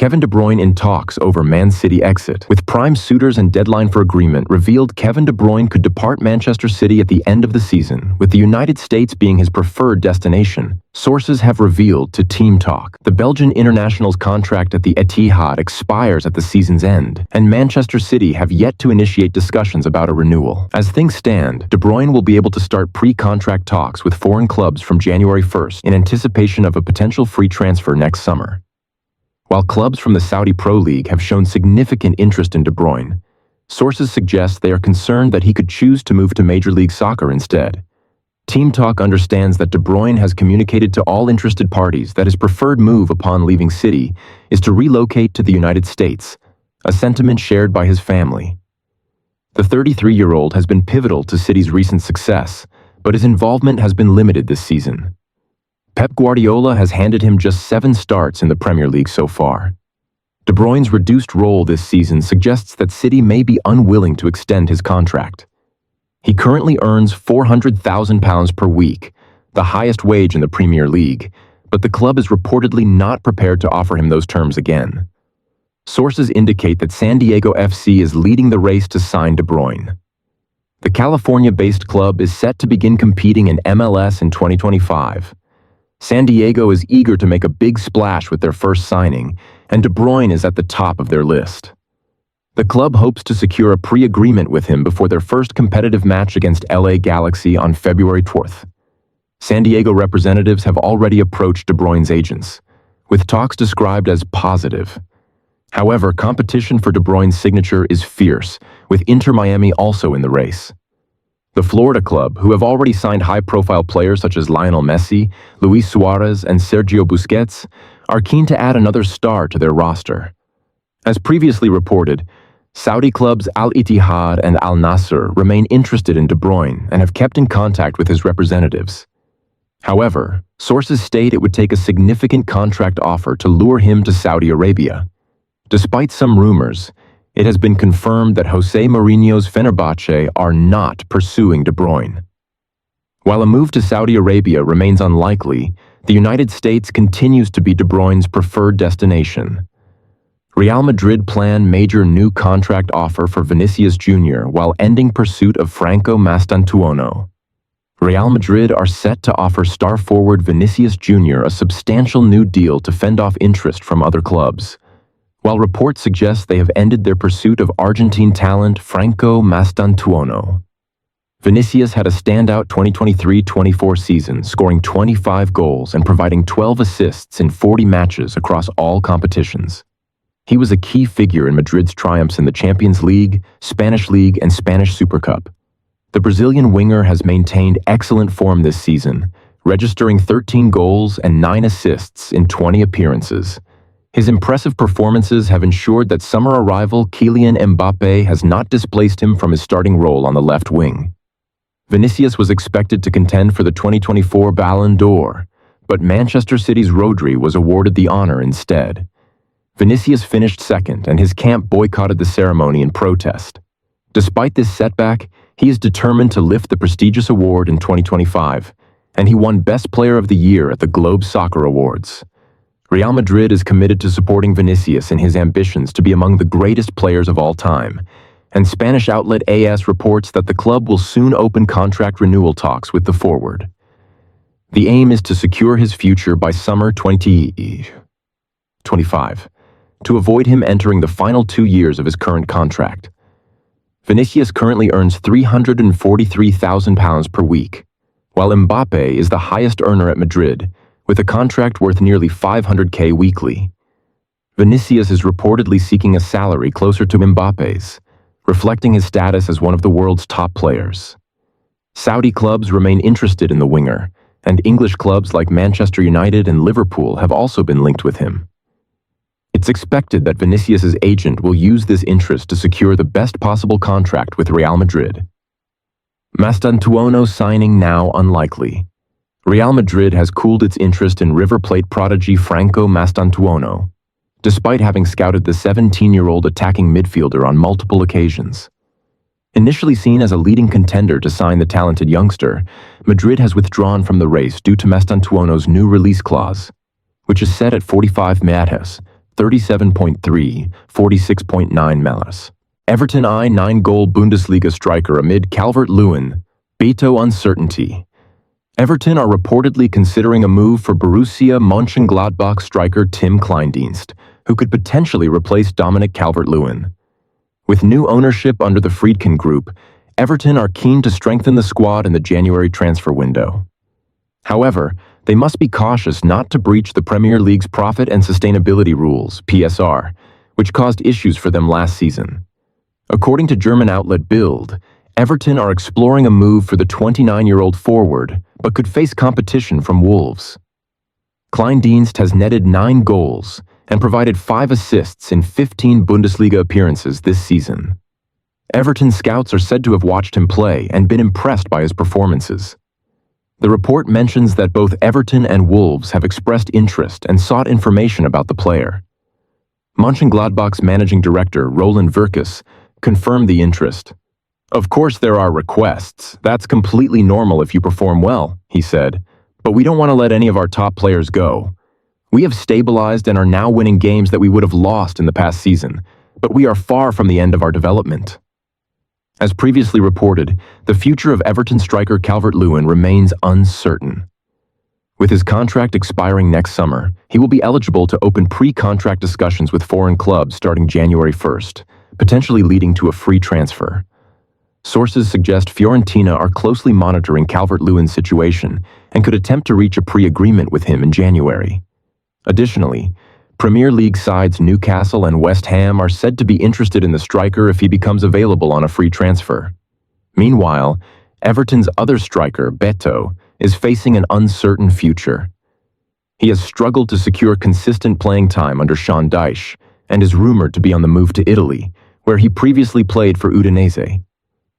Kevin De Bruyne in talks over Man City exit. With prime suitors and deadline for agreement revealed, Kevin De Bruyne could depart Manchester City at the end of the season, with the United States being his preferred destination. Sources have revealed to Team Talk. The Belgian international's contract at the Etihad expires at the season's end, and Manchester City have yet to initiate discussions about a renewal. As things stand, De Bruyne will be able to start pre-contract talks with foreign clubs from January 1st in anticipation of a potential free transfer next summer. While clubs from the Saudi Pro League have shown significant interest in De Bruyne, sources suggest they are concerned that he could choose to move to Major League Soccer instead. Team Talk understands that De Bruyne has communicated to all interested parties that his preferred move upon leaving City is to relocate to the United States, a sentiment shared by his family. The 33-year-old has been pivotal to City's recent success, but his involvement has been limited this season. Pep Guardiola has handed him just 7 starts in the Premier League so far. De Bruyne's reduced role this season suggests that City may be unwilling to extend his contract. He currently earns £400,000 per week, the highest wage in the Premier League, but the club is reportedly not prepared to offer him those terms again. Sources indicate that San Diego FC is leading the race to sign De Bruyne. The California-based club is set to begin competing in MLS in 2025. San Diego is eager to make a big splash with their first signing, and De Bruyne is at the top of their list. The club hopes to secure a pre-agreement with him before their first competitive match against LA Galaxy on February 12th. San Diego representatives have already approached De Bruyne's agents, with talks described as positive. However, competition for De Bruyne's signature is fierce, with Inter Miami also in the race. The Florida club, who have already signed high-profile players such as Lionel Messi, Luis Suarez, and Sergio Busquets, are keen to add another star to their roster. As previously reported, Saudi clubs Al Ittihad and Al Nassr remain interested in De Bruyne and have kept in contact with his representatives. However, sources state it would take a significant contract offer to lure him to Saudi Arabia. Despite some rumors, it has been confirmed that Jose Mourinho's Fenerbahce are not pursuing De Bruyne. While a move to Saudi Arabia remains unlikely, the United States continues to be De Bruyne's preferred destination. Real Madrid plan major new contract offer for Vinicius Jr. while ending pursuit of Franco Mastantuono. Real Madrid are set to offer star forward Vinicius Jr. a substantial new deal to fend off interest from other clubs. While reports suggest they have ended their pursuit of Argentine talent Franco Mastantuono. Vinicius had a standout 2023-24 season, scoring 25 goals and providing 12 assists in 40 matches across all competitions. He was a key figure in Madrid's triumphs in the Champions League, Spanish League, and Spanish Super Cup. The Brazilian winger has maintained excellent form this season, registering 13 goals and 9 assists in 20 appearances. His impressive performances have ensured that summer arrival Kylian Mbappé has not displaced him from his starting role on the left wing. Vinicius was expected to contend for the 2024 Ballon d'Or, but Manchester City's Rodri was awarded the honor instead. Vinicius finished second, and his camp boycotted the ceremony in protest. Despite this setback, he is determined to lift the prestigious award in 2025, and he won Best Player of the Year at the Globe Soccer Awards. Real Madrid is committed to supporting Vinicius in his ambitions to be among the greatest players of all time, and Spanish outlet AS reports that the club will soon open contract renewal talks with the forward. The aim is to secure his future by summer 2025, to avoid him entering the final 2 years of his current contract. Vinicius currently earns £343,000 per week, while Mbappé is the highest earner at Madrid, with a contract worth nearly $500K weekly. Vinicius is reportedly seeking a salary closer to Mbappé's, reflecting his status as one of the world's top players. Saudi clubs remain interested in the winger, and English clubs like Manchester United and Liverpool have also been linked with him. It's expected that Vinicius's agent will use this interest to secure the best possible contract with Real Madrid. Mastantuono signing now unlikely. Real Madrid has cooled its interest in River Plate prodigy Franco Mastantuono, despite having scouted the 17-year-old attacking midfielder on multiple occasions. Initially seen as a leading contender to sign the talented youngster, Madrid has withdrawn from the race due to Mastantuono's new release clause, which is set at 45 meses, 37.3, 46.9 MLS. Everton I 9-goal Bundesliga striker amid Calvert-Lewin, Beto uncertainty. Everton are reportedly considering a move for Borussia Mönchengladbach striker Tim Kleindienst, who could potentially replace Dominic Calvert-Lewin. With new ownership under the Friedkin Group, Everton are keen to strengthen the squad in the January transfer window. However, they must be cautious not to breach the Premier League's Profit and Sustainability Rules, PSR, which caused issues for them last season. According to German outlet Bild, Everton are exploring a move for the 29-year-old forward, but could face competition from Wolves. Kleindienst has netted 9 goals and provided 5 assists in 15 Bundesliga appearances this season. Everton scouts are said to have watched him play and been impressed by his performances. The report mentions that both Everton and Wolves have expressed interest and sought information about the player. Mönchengladbach's managing director, Roland Verkus, confirmed the interest. "Of course there are requests. That's completely normal if you perform well," he said. "But we don't want to let any of our top players go. We have stabilized and are now winning games that we would have lost in the past season, but we are far from the end of our development." As previously reported, the future of Everton striker Calvert-Lewin remains uncertain. With his contract expiring next summer, he will be eligible to open pre-contract discussions with foreign clubs starting January 1st, potentially leading to a free transfer. Sources suggest Fiorentina are closely monitoring Calvert-Lewin's situation and could attempt to reach a pre-agreement with him in January. Additionally, Premier League sides Newcastle and West Ham are said to be interested in the striker if he becomes available on a free transfer. Meanwhile, Everton's other striker, Beto, is facing an uncertain future. He has struggled to secure consistent playing time under Sean Dyche and is rumored to be on the move to Italy, where he previously played for Udinese.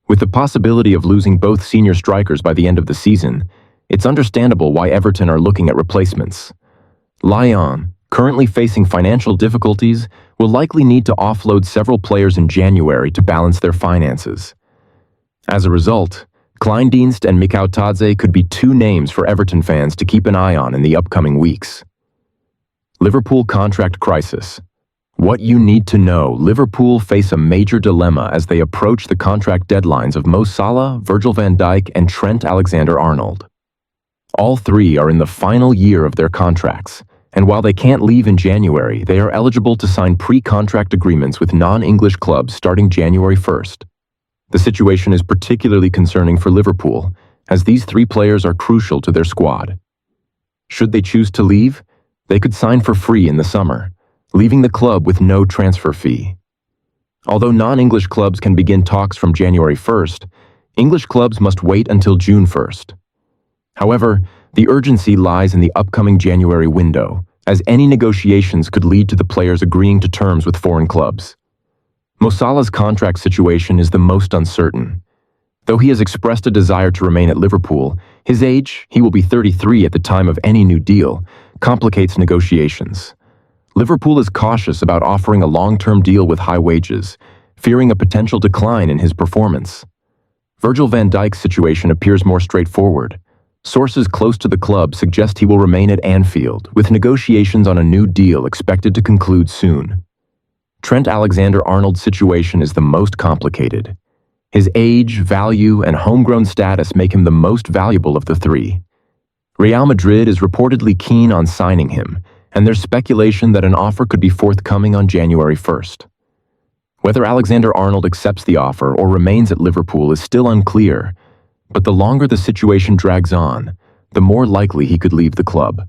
With the possibility of losing both senior strikers by the end of the season, it's understandable why Everton are looking at replacements. Lyon, currently facing financial difficulties, will likely need to offload several players in January to balance their finances. As a result, Kleindienst and Mikautadze could be 2 names for Everton fans to keep an eye on in the upcoming weeks. Liverpool contract crisis. What you need to know: Liverpool face a major dilemma as they approach the contract deadlines of Mo Salah, Virgil van Dijk, and Trent Alexander-Arnold. All 3 are in the final year of their contracts, and while they can't leave in January, they are eligible to sign pre-contract agreements with non-English clubs starting January 1st. The situation is particularly concerning for Liverpool, as these 3 players are crucial to their squad. Should they choose to leave, they could sign for free in the summer, leaving the club with no transfer fee. Although non-English clubs can begin talks from January 1st, English clubs must wait until June 1st. However, the urgency lies in the upcoming January window, as any negotiations could lead to the players agreeing to terms with foreign clubs. Mo Salah's contract situation is the most uncertain. Though he has expressed a desire to remain at Liverpool, his age, he will be 33 at the time of any new deal, complicates negotiations. Liverpool is cautious about offering a long-term deal with high wages, fearing a potential decline in his performance. Virgil van Dijk's situation appears more straightforward. Sources close to the club suggest he will remain at Anfield, with negotiations on a new deal expected to conclude soon. Trent Alexander-Arnold's situation is the most complicated. His age, value, and homegrown status make him the most valuable of the 3. Real Madrid is reportedly keen on signing him, and there's speculation that an offer could be forthcoming on January 1st. Whether Alexander-Arnold accepts the offer or remains at Liverpool is still unclear, but the longer the situation drags on, the more likely he could leave the club.